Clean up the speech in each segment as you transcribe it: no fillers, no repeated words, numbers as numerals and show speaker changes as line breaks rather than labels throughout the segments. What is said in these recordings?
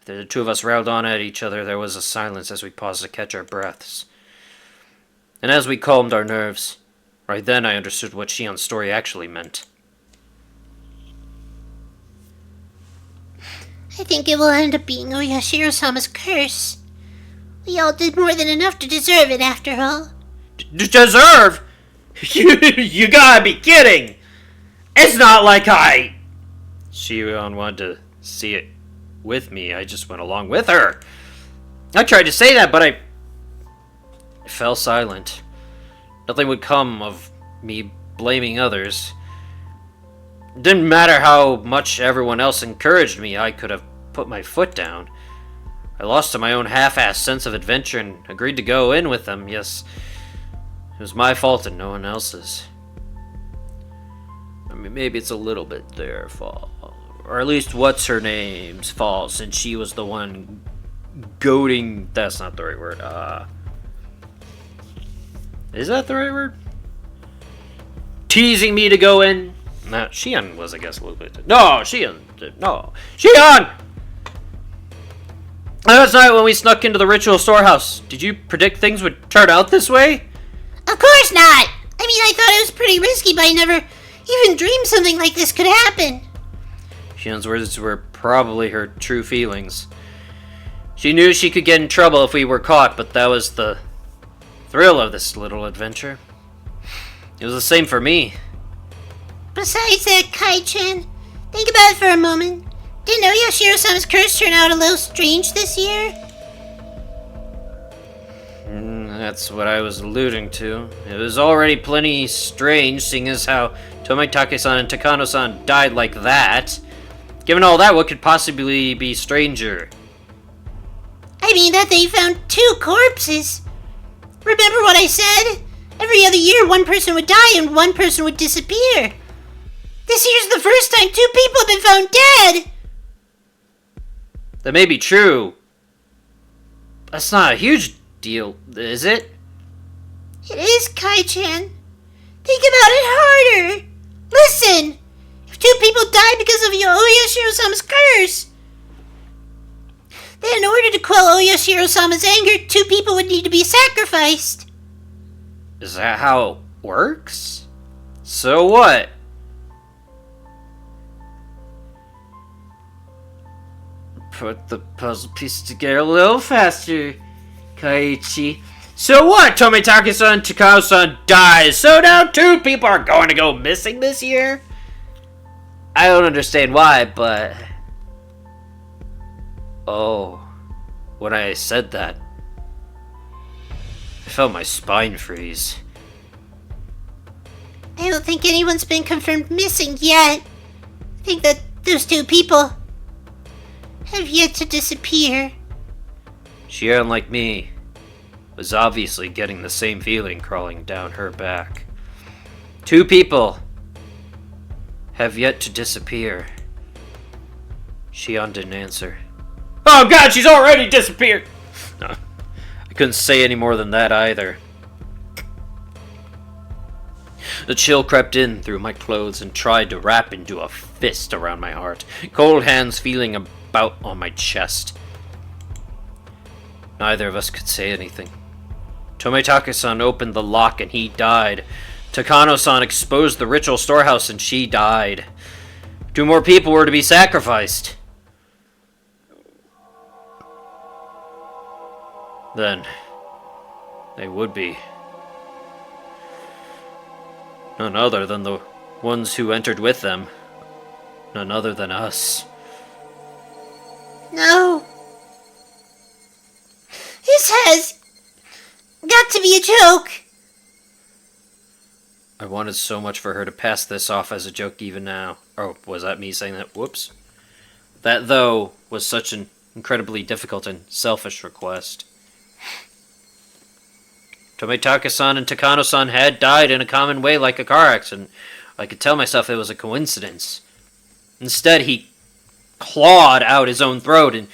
The two of us railed on at each other. There was a silence as we paused to catch our breaths. And as we calmed our nerves, right then I understood what Shion's story actually meant.
I think it will end up being Oyashiro-sama's curse. We all did more than enough to deserve it, after all.
Deserve? You gotta be kidding! It's not like Shion wanted to see it with me. I just went along with her. I tried to say that, but I fell silent. Nothing would come of me blaming others. It didn't matter how much everyone else encouraged me, I could have put my foot down. I lost to my own half-assed sense of adventure and agreed to go in with them. Yes, it was my fault and no one else's. I mean, maybe it's a little bit their fault. Or at least what's her name's fault, since she was the one goading... That's not the right word. Is that the right word? Teasing me to go in? Nah, Shion was, I guess, a little bit... No, Shion! No. Shion! Last night when we snuck into the ritual storehouse, did you predict things would turn out this way?
Of course not! I mean, I thought it was pretty risky, but I never even dreamed something like this could happen.
Shion's words were probably her true feelings. She knew she could get in trouble if we were caught, but that was the thrill of this little adventure. It was the same for me.
Besides that, Kai-chan, think about it for a moment. Didn't Oyashiro-sama's curse turn out a little strange this year?
That's what I was alluding to. It was already plenty strange, seeing as how Tomitake-san and Takano-san died like that. Given all that, what could possibly be stranger?
I mean that they found 2 corpses. Remember what I said? Every other year, one person would die and one person would disappear. This year's the first time 2 people have been found dead.
That may be true. That's not a huge deal, is it?
It is, Kai-chan. Think about it harder. Listen, if 2 people die because of Oyashiro-sama's curse, then in order to quell Oyashiro-sama's anger, 2 people would need to be sacrificed.
Is that how it works? So what? Put the puzzle piece together a little faster, Kaiichi. So what? Tomitake-san and Takao-san dies, so now 2 people are going to go missing this year? I don't understand why, but... Oh, when I said that, I felt my spine freeze.
I don't think anyone's been confirmed missing yet. I think that those 2 people have yet to disappear.
Shion, like me, was obviously getting the same feeling crawling down her back. 2 people have yet to disappear. Shion didn't answer. Oh god, she's already disappeared! No, I couldn't say any more than that either. The chill crept in through my clothes and tried to wrap into a fist around my heart, cold hands feeling about on my chest. Neither of us could say anything. Tomitake-san opened the lock and he died. Takano-san exposed the ritual storehouse and she died. 2 more people were to be sacrificed. Then, they would be none other than the ones who entered with them. None other than us.
No. This has got to be a joke.
I wanted so much for her to pass this off as a joke even now. Oh, was that me saying that? Whoops. That, though, was such an incredibly difficult and selfish request. Tomitake-san and Takano-san had died in a common way like a car accident. I could tell myself it was a coincidence. Instead, he clawed out his own throat and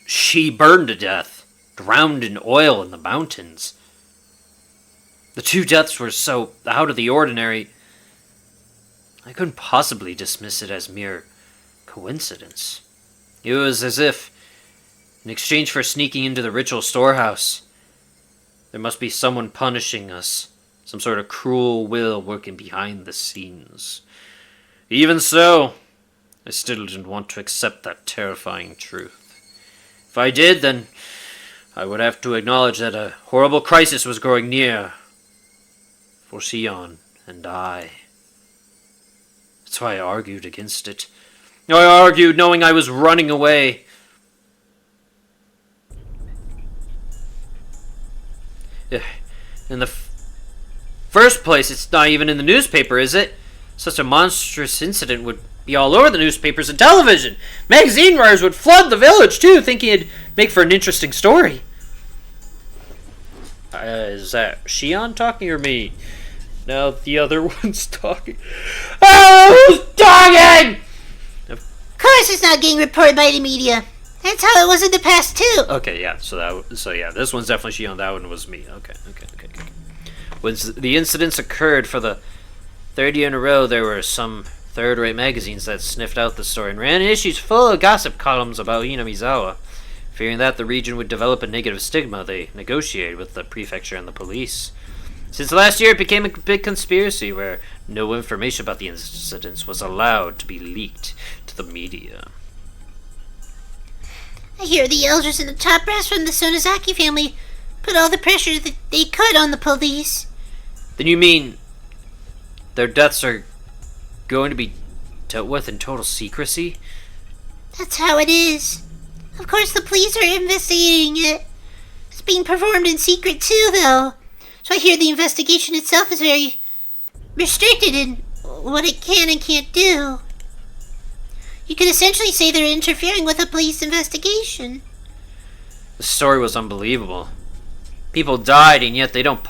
she burned to death, drowned in oil in the mountains. The 2 deaths were so out of the ordinary, I couldn't possibly dismiss it as mere coincidence. It was as if in exchange for sneaking into the ritual storehouse. There must be someone punishing us, some sort of cruel will working behind the scenes. Even so, I still didn't want to accept that terrifying truth. If I did, then I would have to acknowledge that a horrible crisis was growing near for Shion and I. That's why I argued against it. I argued knowing I was running away. In the first place, it's not even in the newspaper, is it? Such a monstrous incident would be all over the newspapers and television. Magazine writers would flood the village, too, thinking it'd make for an interesting story. Is that Shion talking or me? Now the other one's talking. Oh, who's talking?
Of course it's not getting reported by the media. That's how it was in the past, too.
Okay, yeah, so this one's definitely Shion, that one was me. Okay. When the incidents occurred for the third year in a row, there were some third-rate magazines that sniffed out the story and ran issues full of gossip columns about Hinamizawa. Fearing that the region would develop a negative stigma, they negotiated with the prefecture and the police. Since last year, it became a big conspiracy where no information about the incidents was allowed to be leaked to the media.
I hear the elders and the top brass from the Sonozaki family put all the pressure that they could on the police.
Then you mean their deaths are going to be dealt with in total secrecy?
That's how it is. Of course the police are investigating it. It's being performed in secret too, though. So I hear the investigation itself is very restricted in what it can and can't do. You could essentially say they're interfering with a police investigation.
The story was unbelievable. People died, and yet they don't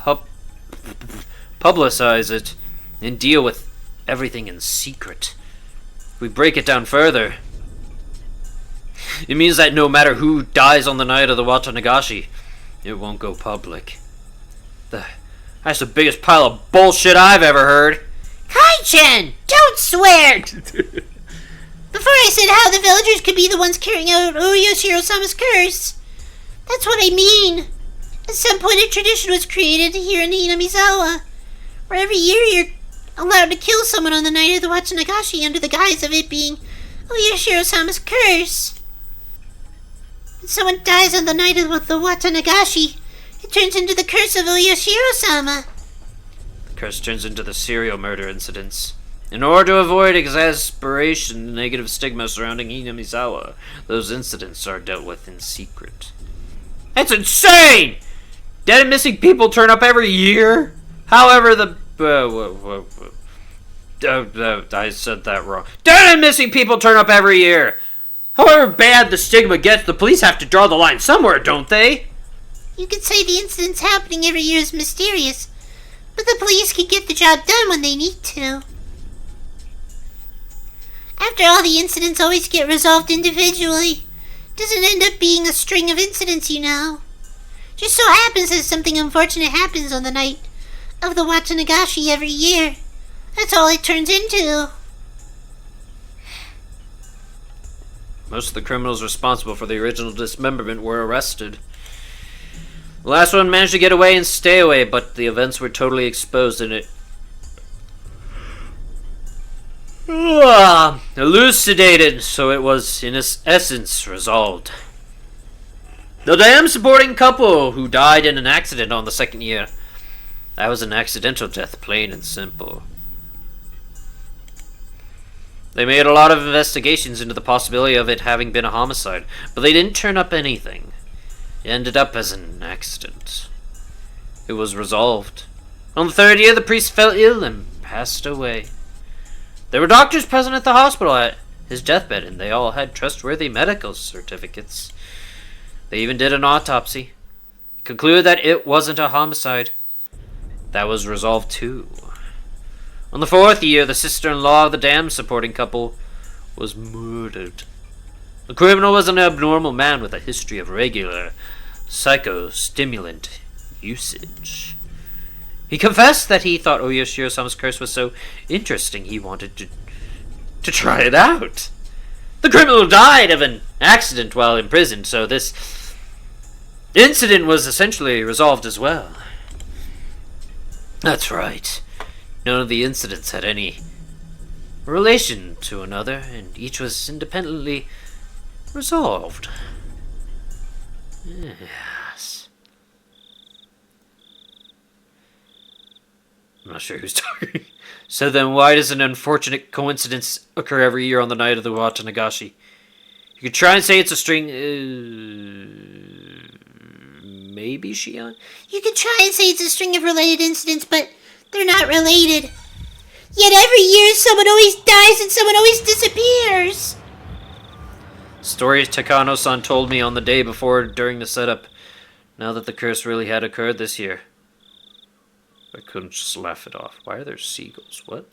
publicize it and deal with everything in secret. If we break it down further, it means that no matter who dies on the night of the Watanagashi, it won't go public. That's the biggest pile of bullshit I've ever heard.
Kai-chan, don't swear! Before I said how the villagers could be the ones carrying out Uyoshiro-sama's curse. That's what I mean. At some point a tradition was created here in Hinamizawa, where every year you're allowed to kill someone on the night of the Watanagashi under the guise of it being Uyoshiro-sama's curse. When someone dies on the night of the Watanagashi, it turns into the curse of Uyoshiro-sama.
The curse turns into the serial murder incidents. In order to avoid exasperation and negative stigma surrounding Hinamizawa, those incidents are dealt with in secret. That's insane! Dead and missing people turn up every year? However, I said that wrong. Dead and missing people turn up every year! However bad the stigma gets, the police have to draw the line somewhere, don't they?
You could say the incidents happening every year is mysterious, but the police can get the job done when they need to. After all, the incidents always get resolved individually. Doesn't end up being a string of incidents, you know. Just so happens that something unfortunate happens on the night of the Watanagashi every year. That's all it turns into.
Most of the criminals responsible for the original dismemberment were arrested. The last one managed to get away and stay away, but the events were totally exposed and it elucidated, so it was in its essence resolved. The damn supporting couple who died in an accident on the second year. That was an accidental death, plain and simple. They made a lot of investigations into the possibility of it having been a homicide, but they didn't turn up anything. It ended up as an accident. It was resolved. On the third year, the priest fell ill and passed away. There were doctors present at the hospital at his deathbed, and they all had trustworthy medical certificates. They even did an autopsy. Concluded that it wasn't a homicide. That was resolved too. On the fourth year, the sister-in-law of the damned supporting couple was murdered. The criminal was an abnormal man with a history of regular psychostimulant usage. He confessed that he thought Uyoshiro-sama's curse was so interesting he wanted to try it out. The criminal died of an accident while imprisoned, so this incident was essentially resolved as well. That's right. None of the incidents had any relation to another, and each was independently resolved. Yes. I'm not sure who's talking. So then why does an unfortunate coincidence occur every year on the night of the Watanagashi? You could try and say it's a string... maybe, Shion?
You could try and say it's a string of related incidents, but they're not related. Yet every year someone always dies and someone always disappears.
Stories Takano-san told me on the day before during the setup. Now that the curse really had occurred this year. I couldn't just laugh it off. Why are there seagulls? What?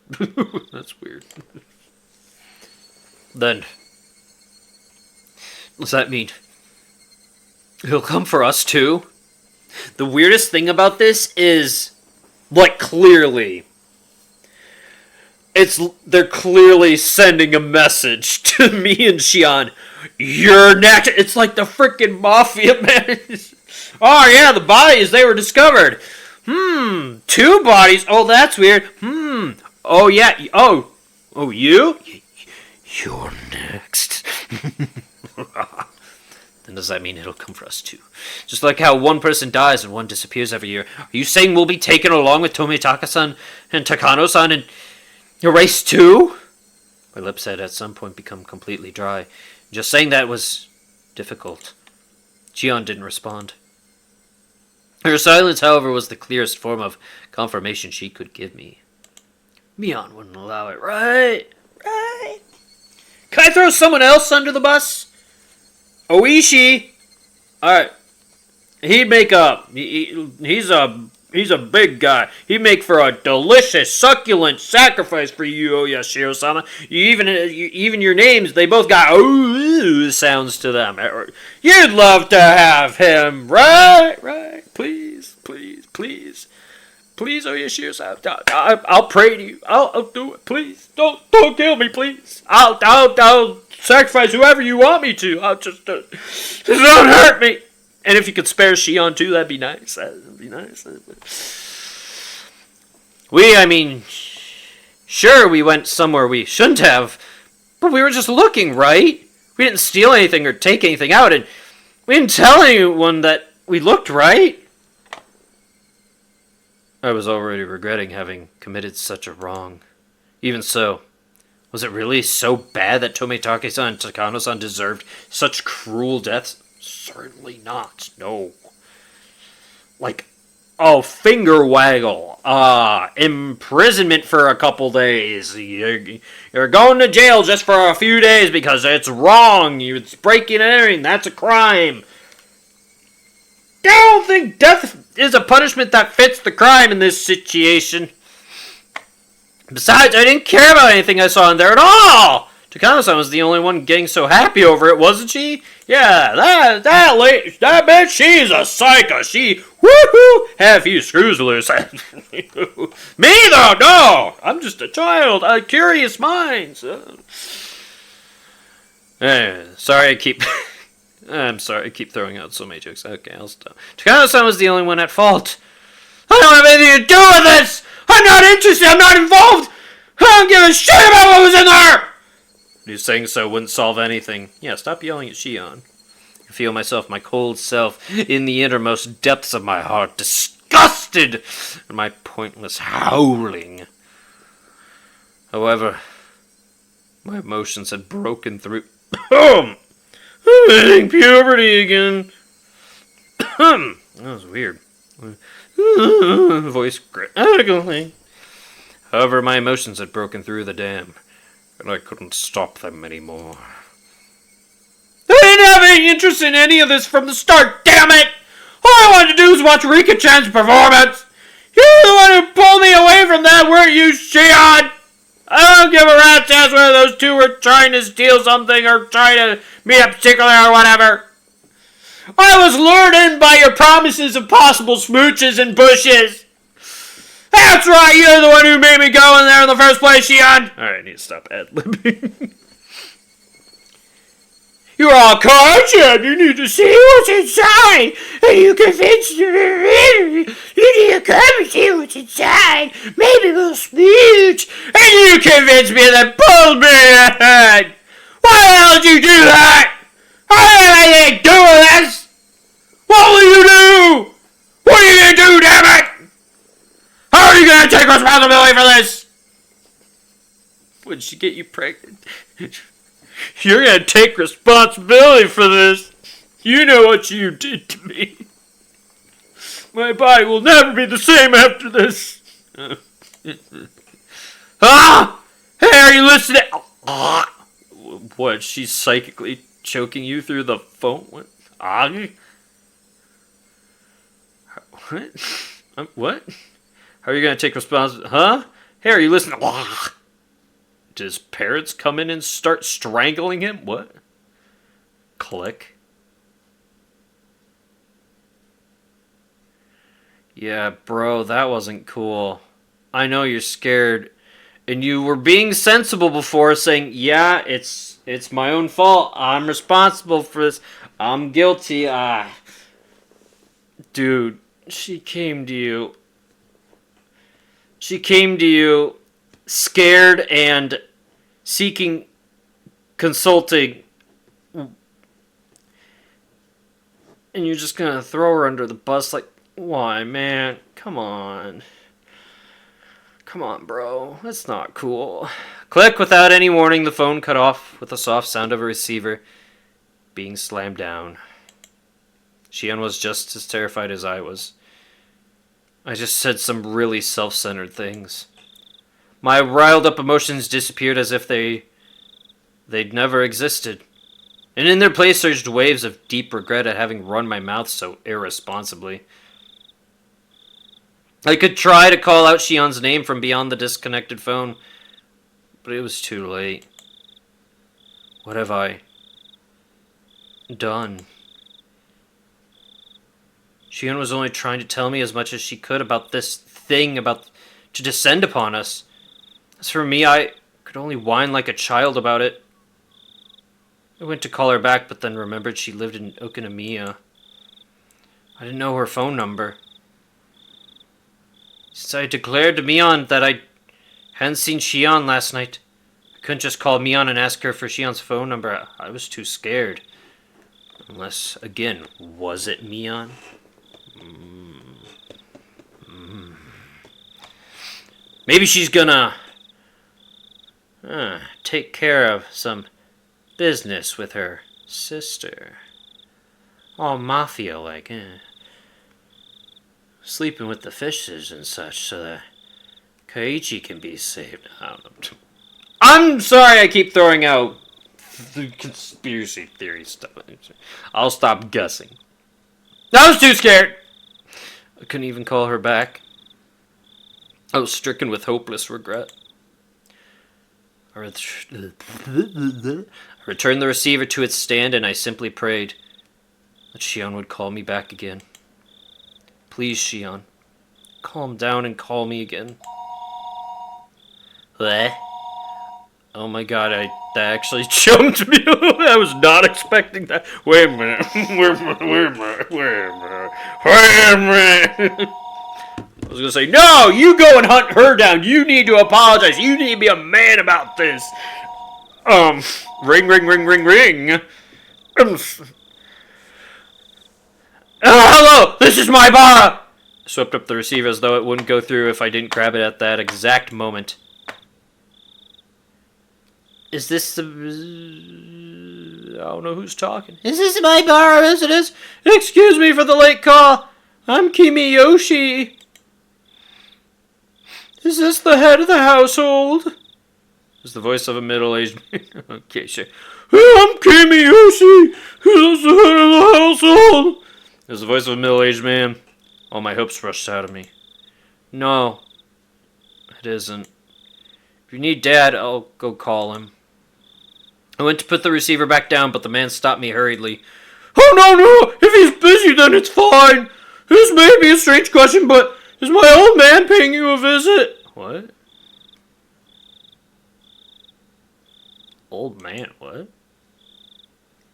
That's weird. Then, does that mean he'll come for us too? The weirdest thing about this is, like, clearly, they're clearly sending a message to me and Shion. You're next. It's like the freaking mafia, man. Oh yeah, the bodies, they were discovered. 2 bodies. Oh, that's weird. Oh yeah. Oh, you? You're next. Then does that mean it'll come for us too? Just like how one person dies and one disappears every year. Are you saying we'll be taken along with Tomitaka-san and Takano-san and erased too? My lips had at some point become completely dry. Just saying that was difficult. Shion didn't respond. Her silence, however, was the clearest form of confirmation she could give me. Mion wouldn't allow it, right? Right. Can I throw someone else under the bus? Oishi. Alright. He'd make up. He's a big guy. He'd make for a delicious, succulent sacrifice for you, Oyashiro-sama. Even your names, they both got ooh sounds to them. You'd love to have him, right? Right. Please, please, please. Please, Oyashiro-sama. I'll pray to you. I'll do it. Please. Don't kill me, please. I'll sacrifice whoever you want me to. I'll just don't hurt me. And if you could spare Shion too, that'd be nice. That'd be nice. Sure, we went somewhere we shouldn't have, but we were just looking, right? We didn't steal anything or take anything out, and we didn't tell anyone that we looked, right? I was already regretting having committed such a wrong. Even so, was it really so bad that Tomitake-san and Takano-san deserved such cruel deaths? Certainly not, no. Like, finger waggle. Imprisonment for a couple days. You're going to jail just for a few days because it's wrong. It's breaking and entering. That's a crime. I don't think death is a punishment that fits the crime in this situation. Besides, I didn't care about anything I saw in there at all. Takano-san was the only one getting so happy over it, wasn't she? Yeah, that bitch, she's a psycho. She, woohoo, had a few screws loose. Me, though, no. I'm just a child, a curious mind. Sorry, I'm sorry, I keep throwing out so many jokes. Okay, I'll stop. Takano-san was the only one at fault. I don't have anything to do with this. I'm not interested. I'm not involved. I don't give a shit about what was in there. You saying so wouldn't solve anything. Yeah, stop yelling at Shion. I feel myself, my cold self, in the innermost depths of my heart, disgusted at my pointless howling. However, my emotions had broken through. I'm hitting puberty again. That was weird. Voice gradually. However, my emotions had broken through the dam, and I couldn't stop them anymore. I didn't have any interest in any of this from the start, damn it! All I wanted to do was watch Rika-chan's performance! You're the one who pulled me away from that, weren't you, Shion? I don't give a rat's ass whether those two were trying to steal something or trying to meet up particular or whatever. I was lured in by your promises of possible smooches and bushes. That's right, you're the one who made me go in there in the first place, Shion. Alright, I need to stop ad-libbing. You're all conscious. You need to see what's inside. And you convinced me. You need to come and see what's inside. Maybe we'll speech. And you convinced me that pulled me ahead. Why the hell did you do that? How did I do this? What will you do? What are you going to do, damn it? How are you going to take responsibility for this? Would she get you pregnant? You're going to take responsibility for this. You know what you did to me. My body will never be the same after this. Ah! Hey, are you listening? What, she's psychically choking you through the phone? What? What? What? How are you going to take responsibility? Huh? Hey, are you listening? Does parrots come in and start strangling him? What? Click. Yeah, bro, that wasn't cool. I know you're scared. And you were being sensible before, saying, yeah, it's my own fault. I'm responsible for this. I'm guilty. Dude, she came to you. She came to you scared and seeking consulting. And you're just gonna throw her under the bus like, why, man? Come on. Come on, bro. That's not cool. Click. Without any warning, the phone cut off with a soft sound of a receiver being slammed down. Shion was just as terrified as I was. I just said some really self-centered things. My riled up emotions disappeared as if they'd never existed. And in their place surged waves of deep regret at having run my mouth so irresponsibly. I could try to call out Shion's name from beyond the disconnected phone, but it was too late. What have I done? Shion was only trying to tell me as much as she could about this thing about to descend upon us. As for me, I could only whine like a child about it. I went to call her back, but then remembered she lived in Okinawa. I didn't know her phone number. Since I declared to Mion that I hadn't seen Shion last night, I couldn't just call Mion and ask her for Shion's phone number. I was too scared. Unless, again, was it Mion? Maybe she's gonna take care of some business with her sister. All mafia-like, sleeping with the fishes and such so that Kaiichi can be saved. I don't know. I'm sorry I keep throwing out the conspiracy theory stuff. I'll stop guessing. I was too scared. I couldn't even call her back. I was stricken with hopeless regret. I returned the receiver to its stand and I simply prayed that Shion would call me back again. Please, Shion, calm down and call me again. Bleh. Oh my god, that actually choked me. I was not expecting that. Wait a minute. I was gonna say, no, you go and hunt her down. You need to apologize. You need to be a man about this. Ring, ring, ring, ring, ring. Hello, this is my bar. I swept up the receiver as though it wouldn't go through if I didn't grab it at that exact moment. Is this the... I don't know who's talking. Is this my bar? Yes, it is. Excuse me for the late call. I'm Kimiyoshi. Is this the head of the household? Is the voice of a middle-aged man. Okay, sure. I'm Kimiyoshi. Who's the head of the household? Is the voice of a middle-aged man. All my hopes rushed out of me. No, it isn't. If you need Dad, I'll go call him. I went to put the receiver back down, but the man stopped me hurriedly. Oh, no! If he's busy, then it's fine. This may be a strange question, but is my old man paying you a visit? What? Old man, what?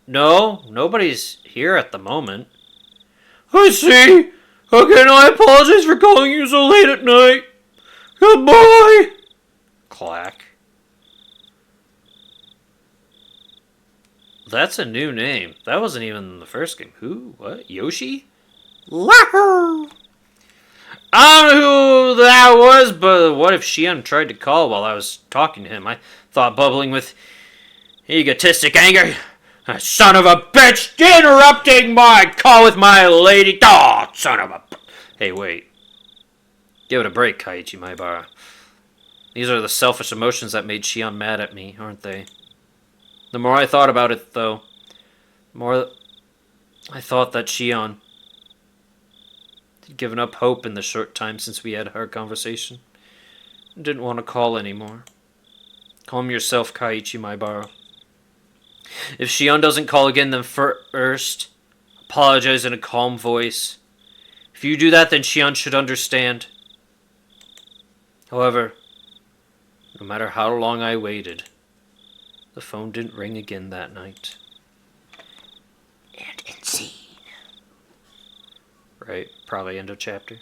No, nobody's here at the moment. I see. Again, I apologize for calling you so late at night. Goodbye. Clack. That's a new name. That wasn't even in the first game. Who? What? Yoshi?
Wahoo!
I don't know who that was, but what if Shion tried to call while I was talking to him? I thought, bubbling with egotistic anger. Son of a bitch! Interrupting my call with my lady. Oh, son of a... Hey, wait. Give it a break, Kaiichi Maibara. These are the selfish emotions that made Shion mad at me, aren't they? The more I thought about it, though, the more I thought that Shion had given up hope in the short time since we had our conversation. I didn't want to call anymore. Calm yourself, Kaiichi Maibara. If Shion doesn't call again, then first, apologize in a calm voice. If you do that, then Shion should understand. However, no matter how long I waited, the phone didn't ring again that night.
And end scene.
Right? Probably end of chapter?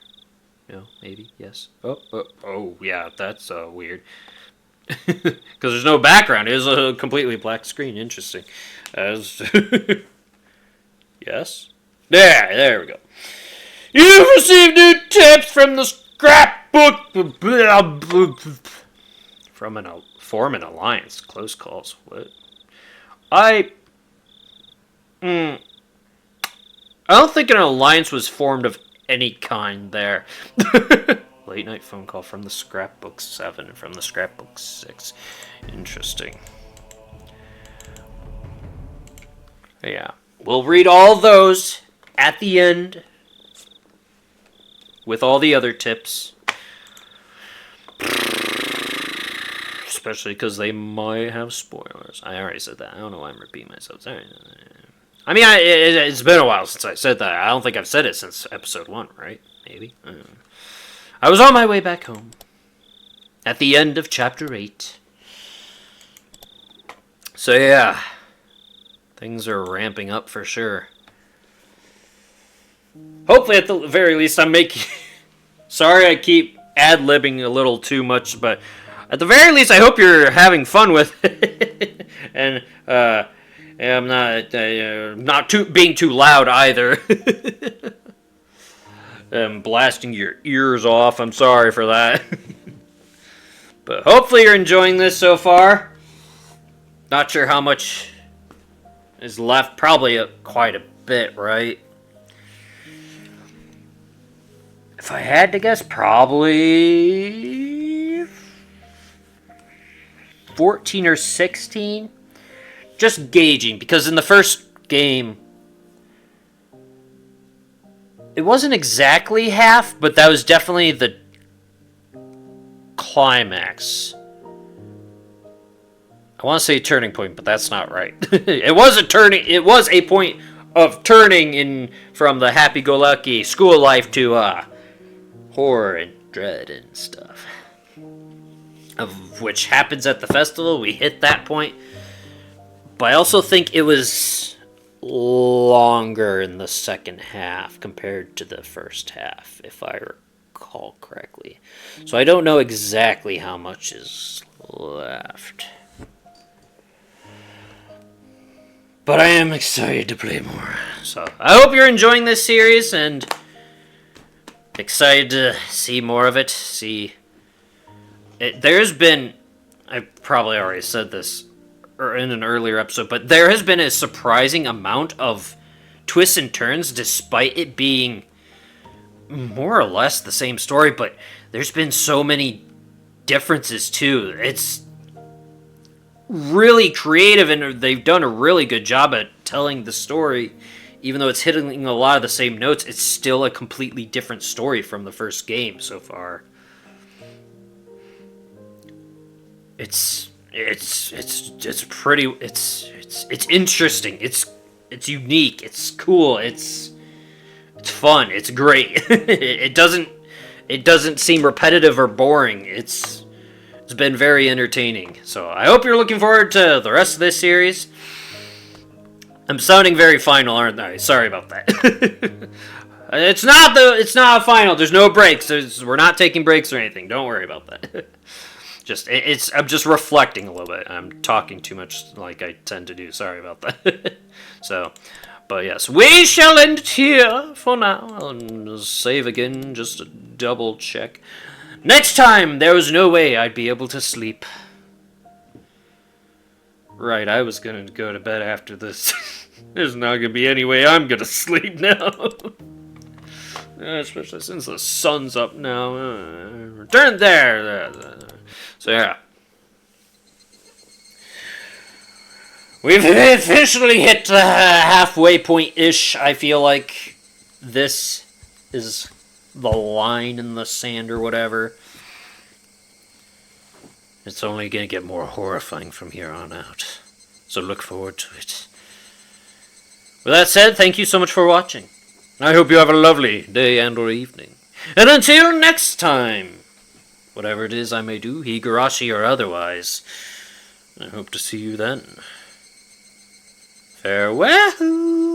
No? Maybe? Yes? Oh yeah, that's weird. Because there's no background. It is a completely black screen. Interesting. As yes? There we go. You've received new tips from the scrapbook. Form an alliance. Close calls. What? I don't think an alliance was formed of any kind there. Late night phone call from the scrapbook 7 and from the scrapbook 6. Interesting. Yeah. We'll read all those at the end with all the other tips. Especially because they might have spoilers. I already said that. I don't know why I'm repeating myself. I mean, it's been a while since I said that. I don't think I've said it since episode 1, right? Maybe. I was on my way back home. At the end of chapter 8. So yeah. Things are ramping up for sure. Hopefully at the very least I'm making... Sorry I keep ad-libbing a little too much, but... At the very least, I hope you're having fun with it. And I'm not being too loud either. I'm blasting your ears off. I'm sorry for that. But hopefully you're enjoying this so far. Not sure how much is left. Probably quite a bit, right? If I had to guess, probably 14 or 16. Just gauging, because in the first game, it wasn't exactly half, but that was definitely the climax. I want to say turning point, but that's not right. It was a point of turning in from the happy-go-lucky school life to horror and dread and stuff. Of which happens at the festival. We hit that point. But I also think it was longer in the second half compared to the first half, if I recall correctly. So I don't know exactly how much is left. But I am excited to play more. So I hope you're enjoying this series and excited to see more of it. There's been, I probably already said this in an earlier episode, but there has been a surprising amount of twists and turns despite it being more or less the same story, but there's been so many differences too. It's really creative and they've done a really good job at telling the story. Even though it's hitting a lot of the same notes, it's still a completely different story from the first game so far. It's interesting. It's unique. It's cool. It's fun. It's great. It doesn't seem repetitive or boring. It's been very entertaining. So I hope you're looking forward to the rest of this series. I'm sounding very final, aren't I? Sorry about that. It's not final. There's no breaks. We're not taking breaks or anything. Don't worry about that. I'm just reflecting a little bit. I'm talking too much like I tend to do. Sorry about that. So, but yes, we shall end it here for now. I'll save again just to double check. Next time, there was no way I'd be able to sleep. Right, I was gonna go to bed after this. There's not gonna be any way I'm gonna sleep now. Especially since the sun's up now. Return there. So yeah. We've officially hit the halfway point-ish. I feel like this is the line in the sand or whatever. It's only going to get more horrifying from here on out. So look forward to it. With that said, thank you so much for watching. I hope you have a lovely day and or evening. And until next time, whatever it is I may do, Higurashi or otherwise, I hope to see you then. Farewell!